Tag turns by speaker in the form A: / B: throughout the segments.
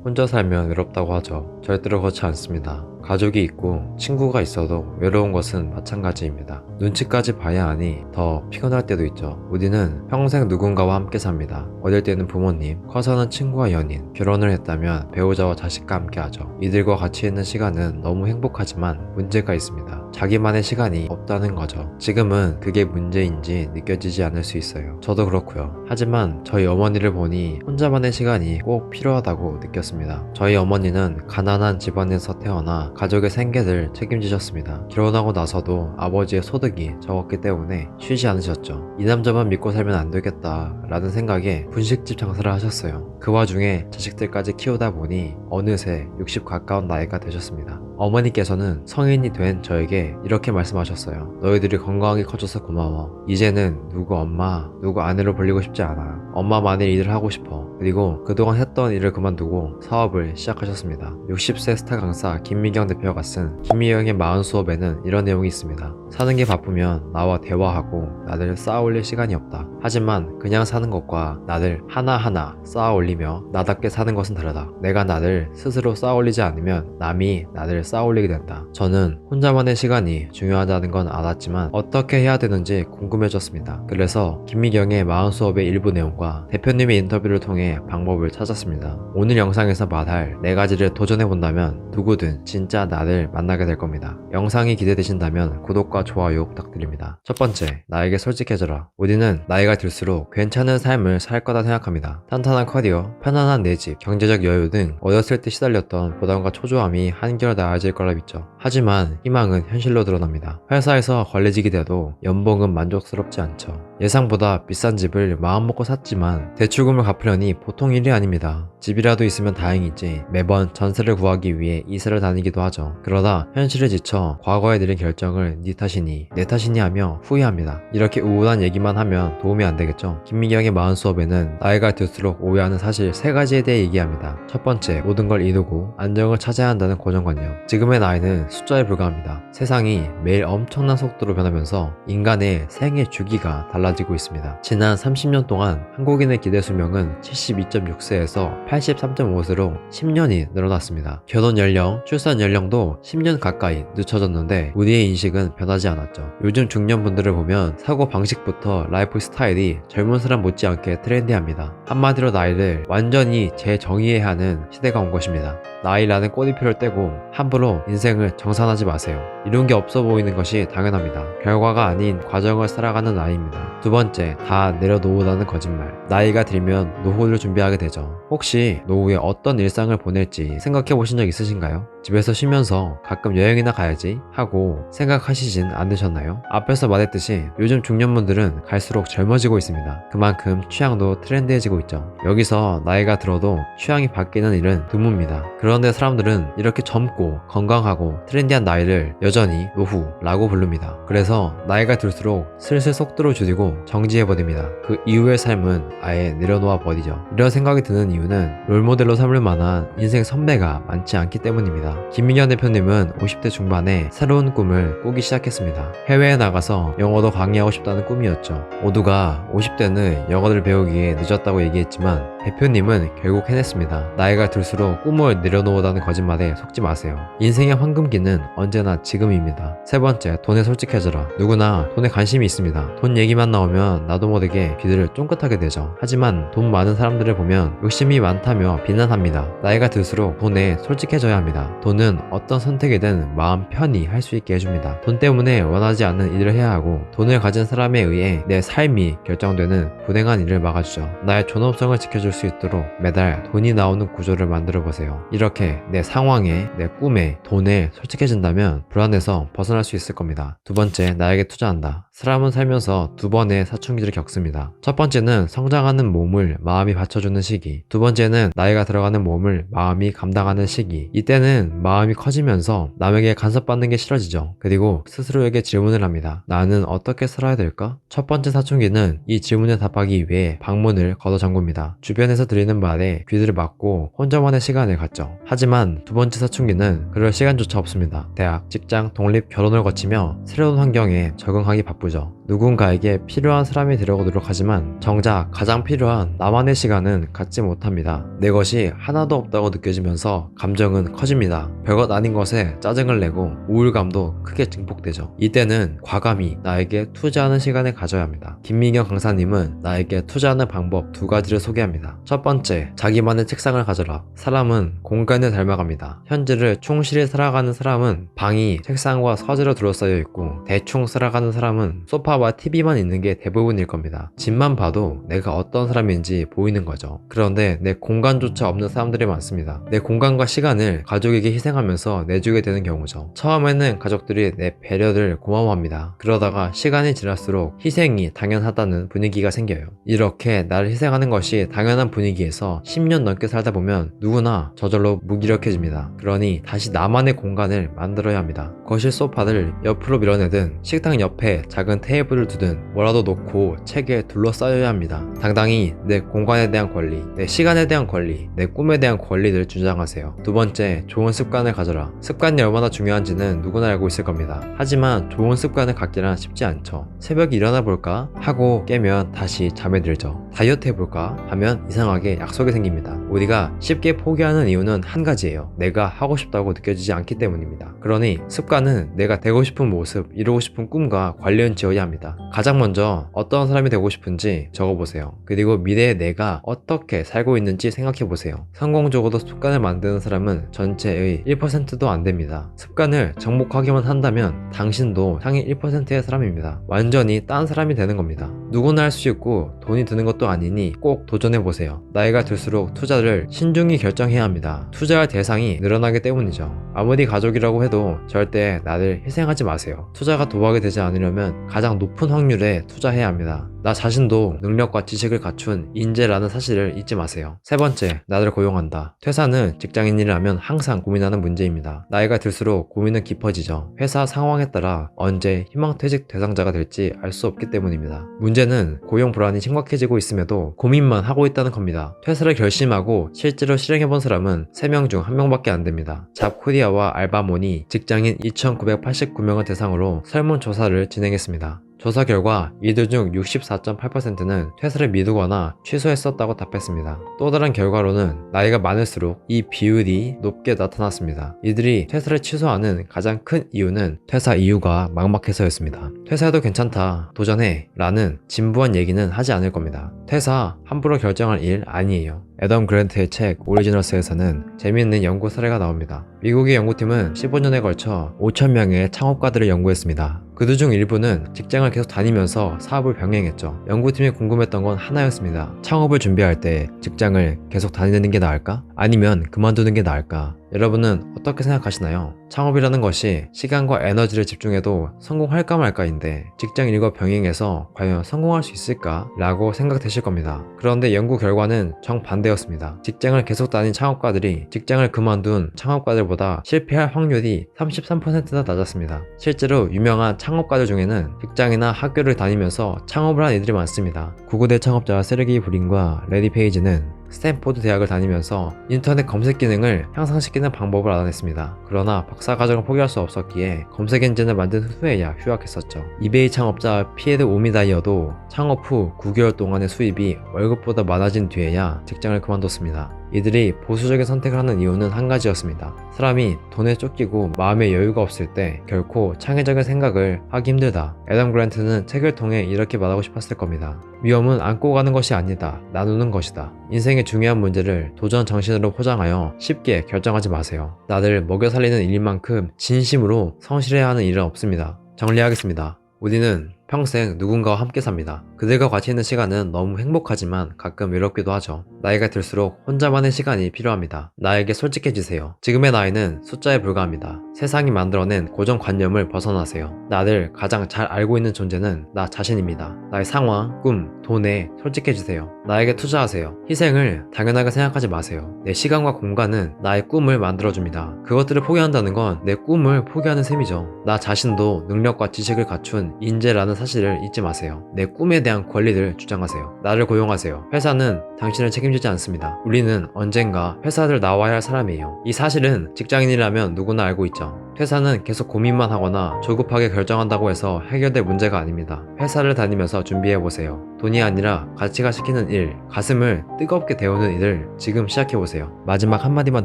A: 혼자 살면 외롭다고 하죠. 절대로 그렇지 않습니다. 가족이 있고 친구가 있어도 외로운 것은 마찬가지입니다. 눈치까지 봐야 하니 더 피곤할 때도 있죠. 우리는 평생 누군가와 함께 삽니다. 어릴 때는 부모님, 커서는 친구와 연인, 결혼을 했다면 배우자와 자식과 함께 하죠. 이들과 같이 있는 시간은 너무 행복하지만 문제가 있습니다. 자기만의 시간이 없다는 거죠. 지금은 그게 문제인지 느껴지지 않을 수 있어요. 저도 그렇고요. 하지만 저희 어머니를 보니 혼자만의 시간이 꼭 필요하다고 느꼈습니다. 저희 어머니는 가난한 집안에서 태어나 가족의 생계를 책임지셨습니다. 결혼하고 나서도 아버지의 소득이 적었기 때문에 쉬지 않으셨죠. 이 남자만 믿고 살면 안 되겠다 라는 생각에 분식집 장사를 하셨어요. 그 와중에 자식들까지 키우다 보니 어느새 60 가까운 나이가 되셨습니다. 어머니께서는 성인이 된 저에게 이렇게 말씀하셨어요. 너희들이 건강하게 커져서 고마워. 이제는 누구 엄마, 누구 아내로 불리고 싶지 않아. 엄마만의 일을 하고 싶어. 그리고 그동안 했던 일을 그만두고 사업을 시작하셨습니다. 60세 스타 강사 김미경 대표가 쓴 김미경의 40수업에는 이런 내용이 있습니다. 사는 게 바쁘면 나와 대화하고 나를 쌓아올릴 시간이 없다. 하지만 그냥 사는 것과 나를 하나하나 쌓아올리며 나답게 사는 것은 다르다. 내가 나를 스스로 쌓아올리지 않으면 남이 나를 쌓아올리게 된다. 저는 혼자만의 시간이 중요하다는 건 알았지만 어떻게 해야 되는지 궁금해졌습니다. 그래서 김미경의 40수업의 일부 내용과 대표님의 인터뷰를 통해 방법을 찾았습니다. 오늘 영상에서 말할 4가지를 도전해본다면 누구든 진짜 나를 만나게 될 겁니다. 영상이 기대되신다면 구독과 좋아요 부탁드립니다. 첫 번째, 나에게 솔직해져라. 우리는 나이가 들수록 괜찮은 삶을 살 거다 생각합니다. 탄탄한 커리어, 편안한 내 집, 경제적 여유 등 어렸을 때 시달렸던 부담과 초조함이 한결 나아질 거라 믿죠. 하지만 희망은 현실로 드러납니다. 회사에서 관리직이 돼도 연봉은 만족스럽지 않죠. 예상보다 비싼 집을 마음먹고 샀지만 대출금을 갚으려니 보통 일이 아닙니다. 집이라도 있으면 다행이지 매번 전세를 구하기 위해 이사를 다니기도 하죠. 그러다 현실에 지쳐 과거에 내린 결정을 네 탓이니 내 탓이니 하며 후회합니다. 이렇게 우울한 얘기만 하면 도움이 안 되겠죠. 김미경의 40수업에는 나이가 들수록 오해하는 사실 3가지에 대해 얘기합니다. 첫 번째, 모든 걸 이루고 안정을 찾아야 한다는 고정관념. 지금의 나이는 숫자에 불과합니다. 세상이 매일 엄청난 속도로 변하면서 인간의 생애 주기가 달라지고 있습니다. 지난 30년 동안 한국인의 기대 수명은 72.6세에서 83.5세로 10년이 늘어났습니다. 결혼 연령, 출산 연령도 10년 가까이 늦춰졌는데 우리의 인식은 변하지 않았죠. 요즘 중년분들을 보면 사고 방식부터 라이프 스타일이 젊은 사람 못지않게 트렌디합니다. 한마디로 나이를 완전히 재정의해야 하는 시대가 온 것입니다. 나이라는 꼬리표를 떼고 함부로 인생을 정산하지 마세요. 이룬 게 없어 보이는 것이 당연합니다. 결과가 아닌 과정을 살아가는 나이입니다. 두 번째, 다 내려놓으라는 거짓말. 나이가 들면 노후를 준비하게 되죠. 혹시 노후에 어떤 일상을 보낼지 생각해 보신 적 있으신가요? 집에서 쉬면서 가끔 여행이나 가야지 하고 생각하시진 않으셨나요? 앞에서 말했듯이 요즘 중년분들은 갈수록 젊어지고 있습니다. 그만큼 취향도 트렌디해지고 있죠. 여기서 나이가 들어도 취향이 바뀌는 일은 드뭅니다. 그런데 사람들은 이렇게 젊고 건강하고 트렌디한 나이를 여전히 노후라고 부릅니다. 그래서 나이가 들수록 슬슬 속도를 줄이고 정지해버립니다. 그 이후의 삶은 아예 내려놓아 버리죠. 이런 생각이 드는 이유는 롤모델로 삼을 만한 인생 선배가 많지 않기 때문입니다. 김민현 대표님은 50대 중반에 새로운 꿈을 꾸기 시작했습니다. 해외에 나가서 영어도 강의하고 싶다는 꿈이었죠. 모두가 50대는 영어를 배우기에 늦었다고 얘기했지만 대표님은 결국 해냈습니다. 나이가 들수록 꿈을 내려놓으라는 거짓말에 속지 마세요. 인생의 황금기는 언제나 지금입니다. 세 번째, 돈에 솔직해져라. 누구나 돈에 관심이 있습니다. 돈 얘기만 나오면 나도 모르게 귀를 쫑긋하게 되죠. 하지만 돈 많은 사람들을 보면 욕심이 많다며 비난합니다. 나이가 들수록 돈에 솔직해져야 합니다. 돈은 어떤 선택이든 마음 편히 할 수 있게 해줍니다. 돈 때문에 원하지 않는 일을 해야 하고 돈을 가진 사람에 의해 내 삶이 결정되는 불행한 일을 막아주죠. 나의 존엄성을 지켜줄 수 있도록 매달 돈이 나오는 구조를 만들어 보세요. 이렇게 내 상황에, 내 꿈에, 돈에 솔직해진다면 불안에서 벗어날 수 있을 겁니다. 두 번째, 나에게 투자한다. 사람은 살면서 2번의 사춘기를 겪습니다. 첫 번째는 성장하는 몸을 마음이 받쳐주는 시기. 두 번째는 나이가 들어가는 몸을 마음이 감당하는 시기. 이때는 마음이 커지면서 남에게 간섭받는 게 싫어지죠. 그리고 스스로에게 질문을 합니다. 나는 어떻게 살아야 될까? 첫 번째 사춘기는 이 질문에 답하기 위해 방문을 걷어 잠굽니다. 주변 주변에서 들리는 말에 귀를 막고 혼자만의 시간을 갖죠. 하지만 두 번째 사춘기는 그럴 시간조차 없습니다. 대학, 직장, 독립, 결혼을 거치며 새로운 환경에 적응하기 바쁘죠. 누군가에게 필요한 사람이 되려고 노력하지만 정작 가장 필요한 나만의 시간은 갖지 못합니다. 내 것이 하나도 없다고 느껴지면서 감정은 커집니다. 별것 아닌 것에 짜증을 내고 우울감도 크게 증폭되죠. 이때는 과감히 나에게 투자하는 시간을 가져야 합니다. 김민경 강사님은 나에게 투자하는 방법 두 가지를 소개합니다. 첫 번째, 자기만의 책상을 가져라. 사람은 공간을 닮아갑니다. 현재를 충실히 살아가는 사람은 방이 책상과 서재로 둘러싸여 있고, 대충 살아가는 사람은 소파와 TV만 있는 게 대부분일 겁니다. 집만 봐도 내가 어떤 사람인지 보이는 거죠. 그런데 내 공간조차 없는 사람들이 많습니다. 내 공간과 시간을 가족에게 희생하면서 내주게 되는 경우죠. 처음에는 가족들이 내 배려를 고마워합니다. 그러다가 시간이 지날수록 희생이 당연하다는 분위기가 생겨요. 이렇게 나를 희생하는 것이 당연한 분위기에서 10년 넘게 살다 보면 누구나 저절로 무기력해집니다. 그러니 다시 나만의 공간을 만들어야 합니다. 거실 소파를 옆으로 밀어내든 식탁 옆에 작은 테이블을 두든 뭐라도 놓고 책에 둘러싸여야 합니다. 당당히 내 공간에 대한 권리, 내 시간에 대한 권리, 내 꿈에 대한 권리를 주장하세요. 두 번째, 좋은 습관을 가져라. 습관이 얼마나 중요한지는 누구나 알고 있을 겁니다. 하지만 좋은 습관을 갖기란 쉽지 않죠. 새벽에 일어나 볼까 하고 깨면 다시 잠에 들죠. 다이어트 해볼까 하면 이상하게 약속이 생깁니다. 우리가 쉽게 포기하는 이유는 한 가지예요. 내가 하고 싶다고 느껴지지 않기 때문입니다. 그러니 습관은 내가 되고 싶은 모습, 이루고 싶은 꿈과 관련 지어야 합니다. 가장 먼저 어떤 사람이 되고 싶은지 적어보세요. 그리고 미래의 내가 어떻게 살고 있는지 생각해보세요. 성공적으로 습관을 만드는 사람은 전체의 1%도 안 됩니다. 습관을 정복하기만 한다면 당신도 상위 1%의 사람입니다. 완전히 딴 사람이 되는 겁니다. 누구나 할 수 있고 돈이 드는 것도 아니니 꼭 도전해보세요. 나이가 들수록 투자를 신중히 결정해야 합니다. 투자할 대상이 늘어나기 때문이죠. 아무리 가족이라고 해도 절대 나를 희생하지 마세요. 투자가 도박이 되지 않으려면 가장 높은 확률에 투자해야 합니다. 나 자신도 능력과 지식을 갖춘 인재라는 사실을 잊지 마세요. 세 번째, 나를 고용한다. 퇴사는 직장인이라면 항상 고민하는 문제입니다. 나이가 들수록 고민은 깊어지죠. 회사 상황에 따라 언제 희망퇴직 대상자가 될지 알 수 없기 때문입니다. 문제는 고용 불안이 심각해지고 있음에도 고민만 하고 있다는 겁니다. 퇴사를 결심하고 실제로 실행해본 사람은 3명 중 1명밖에 안 됩니다. 잡코리아와 알바몬이 직장인 2,989명을 대상으로 설문조사를 진행했습니다. 조사 결과 이들 중 64.8%는 퇴사를 미루거나 취소했었다고 답했습니다. 또 다른 결과로는 나이가 많을수록 이 비율이 높게 나타났습니다. 이들이 퇴사를 취소하는 가장 큰 이유는 퇴사 이유가 막막해서였습니다. 퇴사해도 괜찮다, 도전해 라는 진부한 얘기는 하지 않을 겁니다. 퇴사 함부로 결정할 일 아니에요. 애덤 그랜트의 책 오리지널스에서는 재미있는 연구 사례가 나옵니다. 미국의 연구팀은 15년에 걸쳐 5,000명의 창업가들을 연구했습니다. 그들 중 일부는 직장을 계속 다니면서 사업을 병행했죠. 연구팀이 궁금했던 건 하나였습니다. 창업을 준비할 때 직장을 계속 다니는 게 나을까? 아니면 그만두는 게 나을까? 여러분은 어떻게 생각하시나요? 창업이라는 것이 시간과 에너지를 집중해도 성공할까 말까인데 직장 일과 병행해서 과연 성공할 수 있을까? 라고 생각되실 겁니다. 그런데 연구 결과는 정반대였습니다. 직장을 계속 다닌 창업가들이 직장을 그만둔 창업가들보다 실패할 확률이 33%나 낮았습니다. 실제로 유명한 창업가들 중에는 직장이나 학교를 다니면서 창업을 한 이들이 많습니다. 구글의 창업자 세르게이 브린과 레리 페이지는 스탠포드 대학을 다니면서 인터넷 검색 기능을 향상시키는 방법을 알아냈습니다. 그러나 박사과정을 포기할 수 없었기에 검색 엔진을 만든 후에야 휴학했었죠. 이베이 창업자 피에르 오미다이어도 창업 후 9개월 동안의 수입이 월급보다 많아진 뒤에야 직장을 그만뒀습니다. 이들이 보수적인 선택을 하는 이유는 한 가지였습니다. 사람이 돈에 쫓기고 마음의 여유가 없을 때 결코 창의적인 생각을 하기 힘들다. 애덤 그랜트는 책을 통해 이렇게 말하고 싶었을 겁니다. 위험은 안고 가는 것이 아니다. 나누는 것이다. 인생의 중요한 문제를 도전 정신으로 포장하여 쉽게 결정하지 마세요. 나를 먹여 살리는 일인 만큼 진심으로 성실해야 하는 일은 없습니다. 정리하겠습니다. 우리는 평생 누군가와 함께 삽니다. 그들과 같이 있는 시간은 너무 행복하지만 가끔 외롭기도 하죠. 나이가 들수록 혼자만의 시간이 필요합니다. 나에게 솔직해지세요. 지금의 나이는 숫자에 불과합니다. 세상이 만들어낸 고정관념을 벗어나세요. 나를 가장 잘 알고 있는 존재는 나 자신입니다. 나의 상황, 꿈, 돈에 솔직해지세요. 나에게 투자하세요. 희생을 당연하게 생각하지 마세요. 내 시간과 공간은 나의 꿈을 만들어줍니다. 그것들을 포기한다는 건 내 꿈을 포기하는 셈이죠. 나 자신도 능력과 지식을 갖춘 인재라는 있다는 사실을 잊지 마세요. 내 꿈에 대한 권리를 주장하세요. 나를 고용하세요. 회사는 당신을 책임지지 않습니다. 우리는 언젠가 회사를 나와야 할 사람이에요. 이 사실은 직장인이라면 누구나 알고 있죠. 회사는 계속 고민만 하거나 조급하게 결정한다고 해서 해결될 문제가 아닙니다. 회사를 다니면서 준비해보세요. 돈이 아니라 가치가 시키는 일, 가슴을 뜨겁게 데우는 일을 지금 시작해보세요. 마지막 한마디만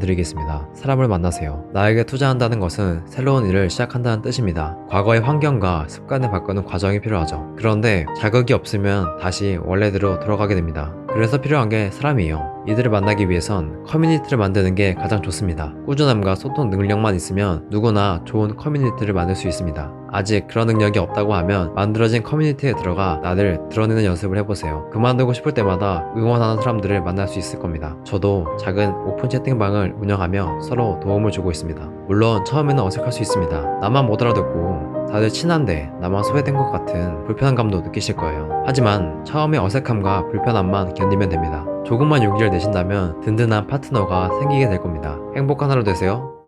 A: 드리겠습니다. 사람을 만나세요. 나에게 투자한다는 것은 새로운 일을 시작한다는 뜻입니다. 과거의 환경과 습관을 바꾸는 과정이 필요하죠. 그런데 자극이 없으면 다시 원래대로 돌아가게 됩니다. 그래서 필요한 게 사람이에요. 이들을 만나기 위해선 커뮤니티를 만드는 게 가장 좋습니다. 꾸준함과 소통 능력만 있으면 누구나 좋은 커뮤니티를 만들 수 있습니다. 아직 그런 능력이 없다고 하면 만들어진 커뮤니티에 들어가 나를 드러내는 연습을 해보세요. 그만두고 싶을 때마다 응원하는 사람들을 만날 수 있을 겁니다. 저도 작은 오픈 채팅방을 운영하며 서로 도움을 주고 있습니다. 물론 처음에는 어색할 수 있습니다. 나만 못 알아듣고 다들 친한데 나만 소외된 것 같은 불편감도 느끼실 거예요. 하지만 처음에 어색함과 불편함만 견디면 됩니다. 조금만 용기를 내신다면 든든한 파트너가 생기게 될 겁니다. 행복한 하루 되세요.